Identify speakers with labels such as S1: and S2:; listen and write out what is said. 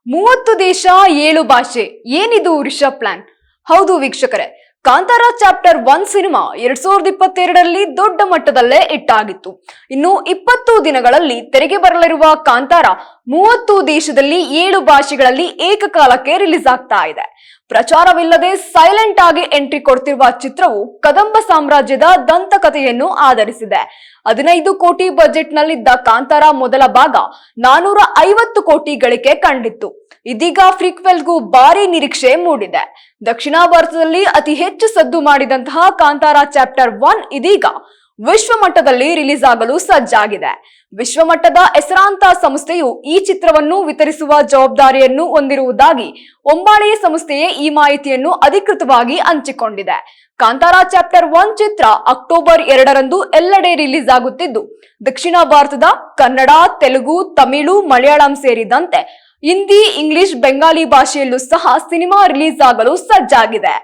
S1: 30 ದೇಶ 7 ಭಾಷೆ ಏನಿದು ರಿಷಬ್ ಪ್ಲಾನ್? ಹೌದು ವೀಕ್ಷಕರೇ, ಕಾಂತಾರ ಚಾಪ್ಟರ್ 1 ಸಿನಿಮಾ 2022ರಲ್ಲಿ ದೊಡ್ಡ ಮಟ್ಟದಲ್ಲೇ ಹಿಟ್ಟಾಗಿತ್ತು. ಇನ್ನು 20 ದಿನಗಳಲ್ಲಿ ತೆರೆಗೆ ಬರಲಿರುವ ಕಾಂತಾರ 30 ದೇಶದಲ್ಲಿ 7 ಭಾಷೆಗಳಲ್ಲಿ ಏಕಕಾಲಕ್ಕೆ ರಿಲೀಸ್ ಆಗ್ತಾ ಇದೆ. ಪ್ರಚಾರವಿಲ್ಲದೆ ಸೈಲೆಂಟ್ ಆಗಿ ಎಂಟ್ರಿ ಕೊಡ್ತಿರುವ ಚಿತ್ರವು ಕದಂಬ ಸಾಮ್ರಾಜ್ಯದ ದಂತಕಥೆಯನ್ನು ಆಧರಿಸಿದೆ. 15 ಕೋಟಿ ಬಜೆಟ್ ನಲ್ಲಿದ್ದ ಕಾಂತಾರ ಮೊದಲ ಭಾಗ 450 ಕೋಟಿ ಗಳಿಕೆ ಕಂಡಿತ್ತು. ಇದೀಗ ಫ್ರೀಕ್ವೆಲ್ಗೂ ಭಾರಿ ನಿರೀಕ್ಷೆ ಮೂಡಿದೆ. ದಕ್ಷಿಣ ಭಾರತದಲ್ಲಿ ಅತಿ ಹೆಚ್ಚು ಸದ್ದು ಮಾಡಿದಂತಹ ಕಾಂತಾರ ಚಾಪ್ಟರ್ 1 ಇದೀಗ ವಿಶ್ವ ಮಟ್ಟದಲ್ಲಿ ರಿಲೀಸ್ ಆಗಲು ಸಜ್ಜಾಗಿದೆ. ವಿಶ್ವಮಟ್ಟದ ಹೆಸರಾಂತ ಸಂಸ್ಥೆಯು ಈ ಚಿತ್ರವನ್ನು ವಿತರಿಸುವ ಜವಾಬ್ದಾರಿಯನ್ನು ಹೊಂದಿರುವುದಾಗಿ ಒಂಬಾಳೆ ಸಂಸ್ಥೆಯೇ ಈ ಮಾಹಿತಿಯನ್ನು ಅಧಿಕೃತವಾಗಿ ಹಂಚಿಕೊಂಡಿದೆ. ಕಾಂತಾರ ಚಾಪ್ಟರ್ 1 ಚಿತ್ರ ಅಕ್ಟೋಬರ್ 2ರಂದು ಎಲ್ಲೆಡೆ ರಿಲೀಸ್ ಆಗುತ್ತಿದ್ದು, ದಕ್ಷಿಣ ಭಾರತದ ಕನ್ನಡ, ತೆಲುಗು, ತಮಿಳು, ಮಲಯಾಳಂ ಸೇರಿದಂತೆ ಹಿಂದಿ, ಇಂಗ್ಲಿಷ್, ಬೆಂಗಾಲಿ ಭಾಷೆಯಲ್ಲೂ ಸಹ ಸಿನಿಮಾ ರಿಲೀಸ್ ಆಗಲು ಸಜ್ಜಾಗಿದೆ.